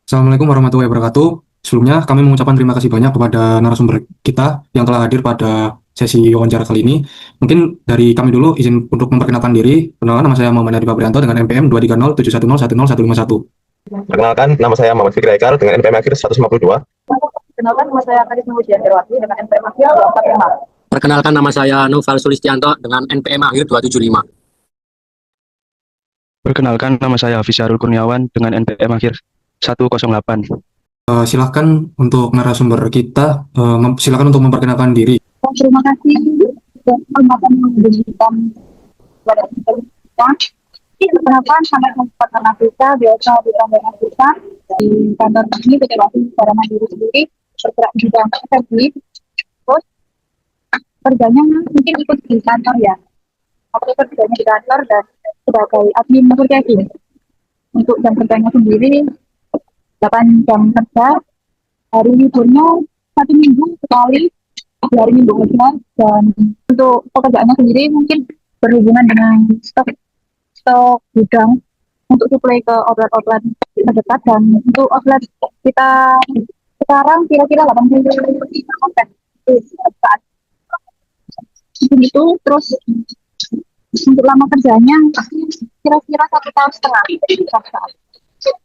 Assalamualaikum warahmatullahi wabarakatuh. Sebelumnya, kami mengucapkan terima kasih banyak kepada narasumber kita yang telah hadir pada sesi wawancara kali ini. Mungkin dari kami dulu izin untuk memperkenalkan diri. Perkenalkan, nama saya Muhammad Hadi Fabrianto dengan NPM 23071010151. Perkenalkan, nama saya Muhammad Fikri Aikal dengan NPM akhir 152. Kenalkan, nama saya Karisma Hujiandarwati dengan NPM Akhir 245. Perkenalkan, nama saya Noval Sulistianto dengan NPM akhir 275. Perkenalkan, nama saya Hafiz Syarul Kurniawan dengan NPM akhir 108. Silahkan untuk narasumber kita, silakan untuk memperkenalkan diri. Terima kasih kesempatan yang diberikan kepada kita. Kenapa sampai kesempatan Afrika biasa di kantor Afrika di kantor kami PT Wati secara mandiri sendiri bergerak di bidang FFB. Terus kerjanya mungkin ikut di kantor ya. Aku kerjanya di kantor dan sebagai admin marketing. Untuk jam kerjanya sendiri 8 jam kerja, hari liburnya 1 minggu sekali, di hari Minggu aja. Dan untuk pekerjaannya sendiri mungkin berhubungan dengan stok gudang untuk suplai ke outlet-outlet terdekat, dan untuk outlet kita sekarang kira-kira 80% saat itu. Terus untuk lama kerjanya kira-kira 1 tahun setengah.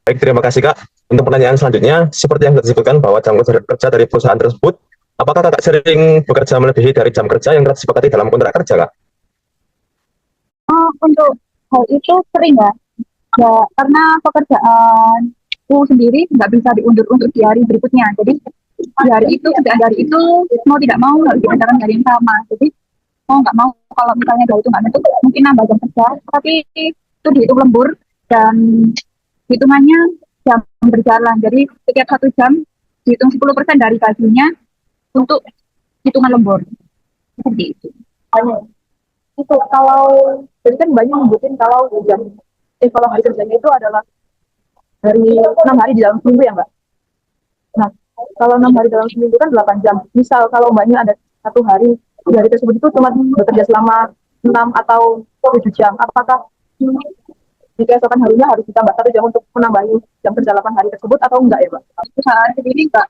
Baik, terima kasih Kak. Untuk pertanyaan selanjutnya, seperti yang disebutkan bahwa jam kerja dari perusahaan tersebut, apakah Kakak sering bekerja melebihi dari jam kerja yang telah disepakati dalam kontrak kerja, Kak? Untuk hal itu sering ya, karena pekerjaanku sendiri nggak bisa diundur untuk di hari berikutnya. Jadi di hari itu, kerjaan dari itu mau tidak mau harus dikerjakan hari yang sama. Jadi mau nggak mau, kalau misalnya dari itu nggak nutup, mungkin nambah jam kerja, tapi itu dihitung lembur dan hitungannya jam berjalan. Jadi setiap 1 jam dihitung 10% dari gajinya untuk hitungan lembur. Seperti itu. Itu kalau jadi kan banyak nyebutin kalau kalau hari kerjanya itu adalah dari 6 hari di dalam seminggu ya Mbak. Nah, kalau 6 hari dalam seminggu kan 8 jam. Misal kalau Mbaknya ada 1 hari, di hari tersebut itu cuma bekerja selama 6 atau 7 jam. Apakah di keesokan harinya harus ditambah 1 jam untuk menambahi jam kerja 8 hari tersebut atau enggak ya Mbak? Perusahaan sendiri enggak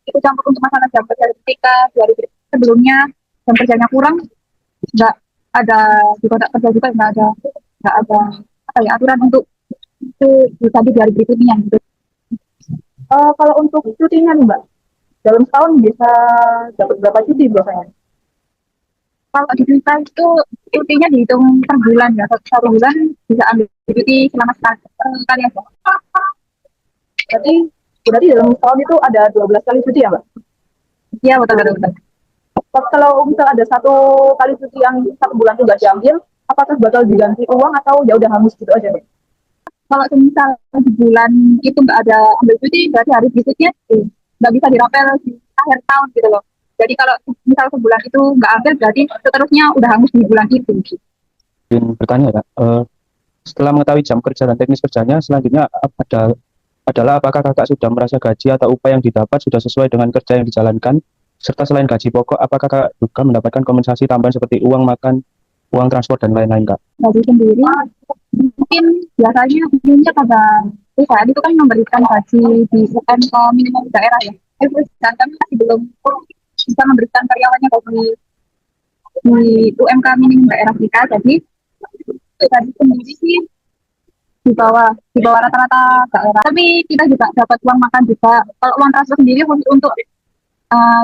itu campur untuk masalah jam kerja. Ketika di hari sebelumnya jam kerjanya kurang, enggak ada di kontrak kerja juga, enggak ada apa ya, aturan untuk itu tadi di hari berikutnya gitu. Kalau untuk cutinya nih Mbak, dalam setahun bisa dapat berapa cuti biasanya? Kalau di kita itu cutinya dihitung per bulan ya. Satu bulan bisa ambil cuti selama sekali aja. Berarti dalam setahun itu ada 12 kali cuti ya Mbak? Iya, betul. Kalau misal ada 1 kali cuti yang 1 bulan itu nggak diambil, apakah bakal diganti uang atau ya udah hangus gitu aja nih? Kalau misal di bulan itu nggak ada ambil cuti, berarti hari berikutnya nggak bisa dirapel di akhir tahun gitu loh. Jadi kalau misal sebulan itu nggak ambil, berarti seterusnya udah hangus di bulan itu. Ingin bertanya, Kak, setelah mengetahui jam kerja dan teknis kerjanya, selanjutnya adalah apakah Kakak sudah merasa gaji atau upah yang didapat sudah sesuai dengan kerja yang dijalankan, serta selain gaji pokok, apakah Kakak juga mendapatkan kompensasi tambahan seperti uang makan, uang transport, dan lain-lain, Kak? Gaji sendiri mungkin biasanya umumnya pada perusahaan itu kan memberikan gaji di UMK minimum daerah ya. Perusahaan kami masih belum bisa memberikan karyawannya gaji di UMK minimum daerah kita. Jadi gaji sendiri sih di bawah rata-rata daerah. Tapi kita juga dapat uang makan juga. Kalau uang transport sendiri untuk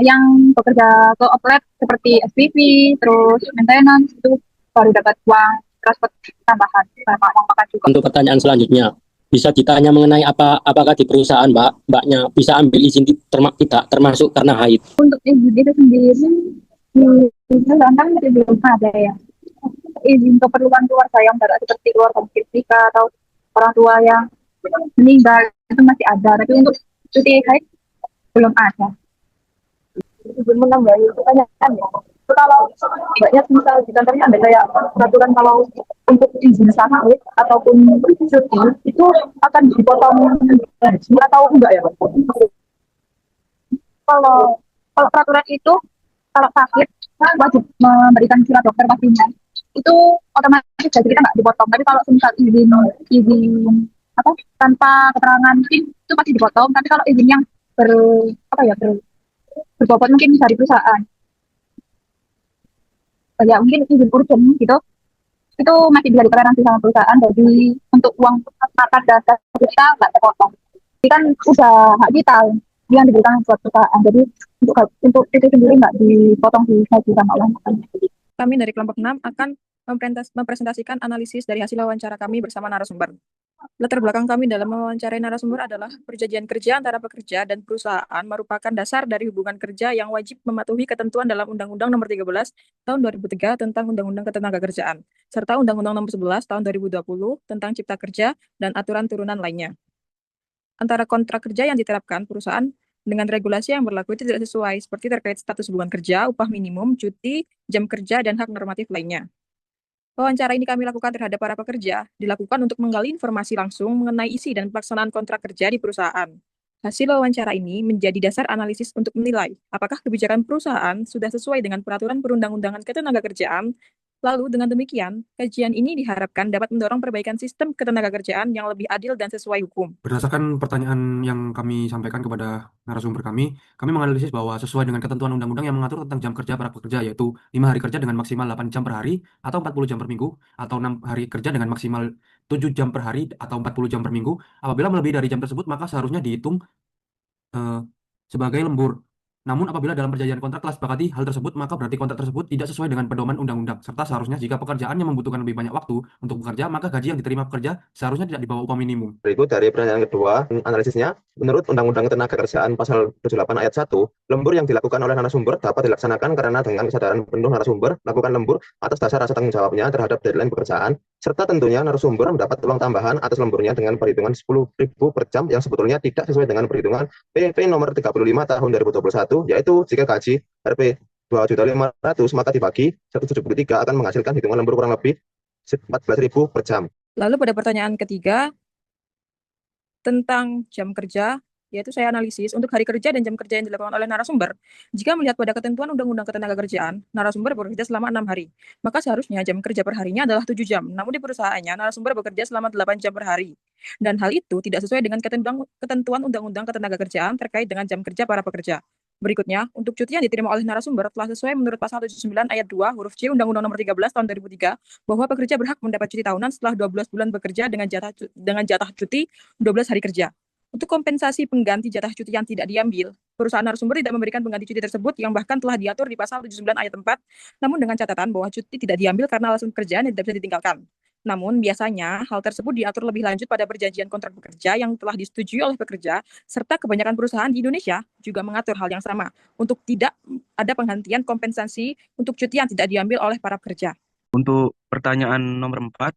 yang bekerja ke outlet seperti SPV, terus maintenance, itu baru dapat uang transport tambahan sama uang makan juga. Untuk pertanyaan selanjutnya, bisa ditanya mengenai apakah di perusahaan mbaknya bisa ambil izin tidak termasuk karena haid? Untuk izin itu sendiri di Selatan masih belum ada ya. Izin keperluan keluarga yang berat seperti keluarga kita atau orang tua yang meninggal itu masih ada, tapi untuk cuti haid belum ada. Izin menambahi pertanyaan ya. Kalau banyak misal di kantornya ada kayak peraturan kalau untuk izin haid ataupun cuti itu akan dipotong gaji atau enggak ya Pak? Kalau peraturan itu kalau sakit wajib memberikan surat dokter pastinya. Itu otomatis gaji kita nggak dipotong. Tapi kalau misal izin apa tanpa keterangan mungkin itu pasti dipotong. Tapi kalau izin yang ber apa ya berbobot mungkin dari perusahaan, ya mungkin izin urgent gitu, itu masih bisa ditoleransi sama perusahaan. Jadi untuk uang makan dan kita nggak terpotong. Ini kan udah hak kita yang diberikan buat perusahaan. Jadi untuk itu sendiri nggak dipotong di gaji sama oleh Kami dari kelompok 6 akan mempresentasikan analisis dari hasil wawancara kami bersama narasumber. Latar belakang kami dalam mewawancarai narasumber adalah perjanjian kerja antara pekerja dan perusahaan merupakan dasar dari hubungan kerja yang wajib mematuhi ketentuan dalam Undang-Undang Nomor 13 Tahun 2003 tentang Undang-Undang Ketenagakerjaan, serta Undang-Undang Nomor 11 Tahun 2020 tentang Cipta Kerja dan aturan turunan lainnya. Antara kontrak kerja yang diterapkan perusahaan dengan regulasi yang berlaku itu tidak sesuai, seperti terkait status hubungan kerja, upah minimum, cuti, jam kerja, dan hak normatif lainnya. Wawancara ini kami lakukan terhadap para pekerja, dilakukan untuk menggali informasi langsung mengenai isi dan pelaksanaan kontrak kerja di perusahaan. Hasil wawancara ini menjadi dasar analisis untuk menilai apakah kebijakan perusahaan sudah sesuai dengan peraturan perundang-undangan ketenagakerjaan. Lalu dengan demikian, kajian ini diharapkan dapat mendorong perbaikan sistem ketenagakerjaan yang lebih adil dan sesuai hukum. Berdasarkan pertanyaan yang kami sampaikan kepada narasumber kami menganalisis bahwa sesuai dengan ketentuan undang-undang yang mengatur tentang jam kerja para pekerja, yaitu 5 hari kerja dengan maksimal 8 jam per hari atau 40 jam per minggu, atau 6 hari kerja dengan maksimal 7 jam per hari atau 40 jam per minggu. Apabila melebihi dari jam tersebut, maka seharusnya dihitung eh, sebagai lembur. Namun apabila dalam perjanjian kontrak telah sepakati hal tersebut, maka berarti kontrak tersebut tidak sesuai dengan pedoman undang-undang. Serta seharusnya jika pekerjaannya membutuhkan lebih banyak waktu untuk bekerja, maka gaji yang diterima pekerja seharusnya tidak di bawah upah minimum. Berikut dari pertanyaan kedua, analisisnya. Menurut Undang-Undang Ketenagakerjaan Pasal 78 Ayat 1, lembur yang dilakukan oleh narasumber dapat dilaksanakan karena dengan kesadaran penuh narasumber melakukan lembur atas dasar rasa tanggung jawabnya terhadap deadline pekerjaan, serta tentunya narasumber mendapat uang tambahan atas lemburnya dengan perhitungan 10.000 per jam yang sebetulnya tidak sesuai dengan perhitungan PP nomor 35 tahun 2021, yaitu jika gaji Rp 2.500.000 maka dibagi 173 akan menghasilkan hitungan lembur kurang lebih 14.000 per jam. Lalu pada pertanyaan ketiga, tentang jam kerja, yaitu saya analisis untuk hari kerja dan jam kerja yang dilakukan oleh narasumber. Jika melihat pada ketentuan Undang-Undang Ketenagakerjaan, narasumber bekerja selama 6 hari. Maka seharusnya jam kerja per harinya adalah 7 jam. Namun di perusahaannya, narasumber bekerja selama 8 jam per hari. Dan hal itu tidak sesuai dengan ketentuan Undang-Undang Ketenagakerjaan terkait dengan jam kerja para pekerja. Berikutnya, untuk cuti yang diterima oleh narasumber telah sesuai menurut pasal 79 ayat 2 huruf C Undang-Undang Nomor 13 tahun 2003 bahwa pekerja berhak mendapat cuti tahunan setelah 12 bulan bekerja dengan jatah cuti 12 hari kerja. Untuk kompensasi pengganti jatah cuti yang tidak diambil, perusahaan narasumber tidak memberikan pengganti cuti tersebut yang bahkan telah diatur di pasal 79 ayat 4, namun dengan catatan bahwa cuti tidak diambil karena alasan pekerjaan yang tidak bisa ditinggalkan. Namun, biasanya hal tersebut diatur lebih lanjut pada perjanjian kontrak pekerja yang telah disetujui oleh pekerja, serta kebanyakan perusahaan di Indonesia juga mengatur hal yang sama, untuk tidak ada penghentian kompensasi untuk cuti yang tidak diambil oleh para pekerja. Untuk pertanyaan nomor 4,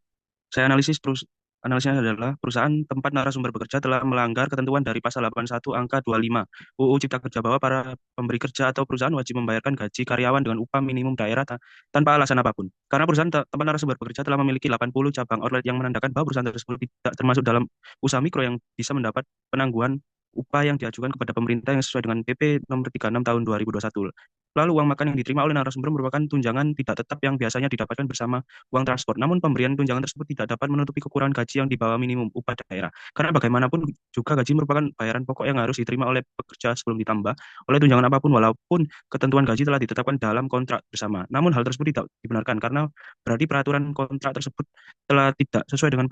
saya analisisnya adalah perusahaan tempat narasumber bekerja telah melanggar ketentuan dari pasal 81 angka 25 UU Cipta Kerja bahwa para pemberi kerja atau perusahaan wajib membayarkan gaji karyawan dengan upah minimum daerah tanpa alasan apapun. Karena perusahaan tempat narasumber bekerja telah memiliki 80 cabang outlet yang menandakan bahwa perusahaan tersebut tidak termasuk dalam usaha mikro yang bisa mendapat penangguhan upah yang diajukan kepada pemerintah yang sesuai dengan PP nomor 36 tahun 2021. Lalu uang makan yang diterima oleh narasumber merupakan tunjangan tidak tetap yang biasanya didapatkan bersama uang transport. Namun pemberian tunjangan tersebut tidak dapat menutupi kekurangan gaji yang di bawah minimum upah daerah. Karena bagaimanapun juga gaji merupakan bayaran pokok yang harus diterima oleh pekerja sebelum ditambah oleh tunjangan apapun walaupun ketentuan gaji telah ditetapkan dalam kontrak bersama. Namun hal tersebut tidak dibenarkan karena berarti peraturan kontrak tersebut telah tidak sesuai dengan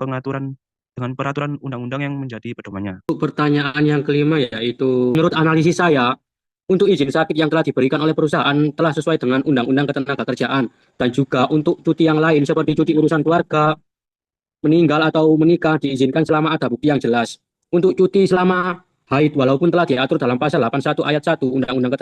peraturan undang-undang yang menjadi pedomannya. Untuk pertanyaan yang kelima yaitu menurut analisis saya, untuk izin sakit yang telah diberikan oleh perusahaan telah sesuai dengan Undang-Undang Ketenagakerjaan dan juga untuk cuti yang lain seperti cuti urusan keluarga, meninggal atau menikah diizinkan selama ada bukti yang jelas. Untuk cuti selama haid walaupun telah diatur dalam pasal 81 ayat 1 Undang-Undang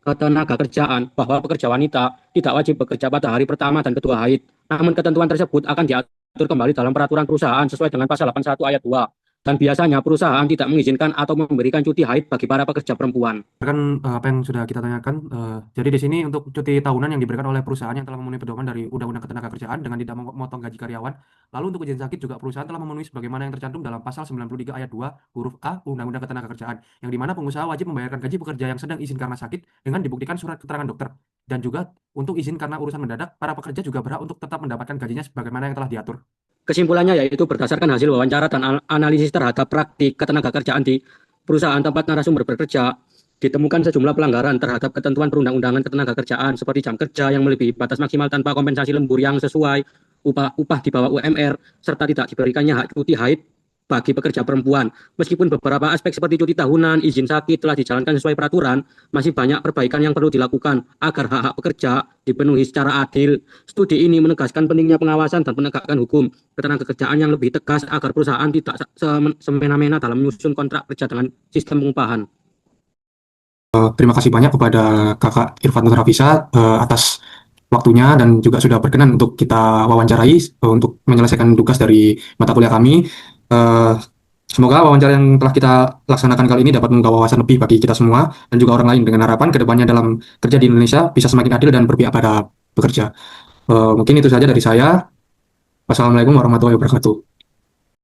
Ketenagakerjaan bahwa pekerja wanita tidak wajib bekerja pada hari pertama dan kedua haid. Namun ketentuan tersebut akan diatur kembali dalam peraturan perusahaan sesuai dengan pasal 81 ayat 2. Dan biasanya perusahaan tidak mengizinkan atau memberikan cuti haid bagi para pekerja perempuan. Kan apa yang sudah kita tanyakan, jadi di sini untuk cuti tahunan yang diberikan oleh perusahaan yang telah memenuhi pedoman dari Undang-Undang Ketenagakerjaan dengan tidak memotong gaji karyawan. Lalu untuk izin sakit juga perusahaan telah memenuhi sebagaimana yang tercantum dalam pasal 93 ayat 2 huruf A Undang-Undang Ketenagakerjaan, yang dimana pengusaha wajib membayarkan gaji pekerja yang sedang izin karena sakit dengan dibuktikan surat keterangan dokter. Dan juga untuk izin karena urusan mendadak, para pekerja juga berhak untuk tetap mendapatkan gajinya sebagaimana yang telah diatur. Kesimpulannya yaitu berdasarkan hasil wawancara dan analisis terhadap praktik ketenagakerjaan di perusahaan tempat narasumber bekerja, ditemukan sejumlah pelanggaran terhadap ketentuan perundang-undangan ketenagakerjaan seperti jam kerja yang melebihi batas maksimal tanpa kompensasi lembur yang sesuai, upah di bawah UMR, serta tidak diberikannya hak cuti haid bagi pekerja perempuan. Meskipun beberapa aspek seperti cuti tahunan, izin sakit telah dijalankan sesuai peraturan, masih banyak perbaikan yang perlu dilakukan agar hak-hak pekerja dipenuhi secara adil. Studi ini menegaskan pentingnya pengawasan dan penegakan hukum ketenagakerjaan yang lebih tegas agar perusahaan tidak semena-mena dalam menyusun kontrak kerja dengan sistem pengupahan. Terima kasih banyak kepada Kakak Irfan Nurafisa atas waktunya dan juga sudah berkenan untuk kita wawancarai untuk menyelesaikan tugas dari mata kuliah kami. Semoga wawancara yang telah kita laksanakan kali ini dapat membawa wawasan lebih bagi kita semua dan juga orang lain dengan harapan kedepannya dalam kerja di Indonesia bisa semakin adil dan berpihak pada pekerja. Mungkin itu saja dari saya. Wassalamualaikum warahmatullahi wabarakatuh.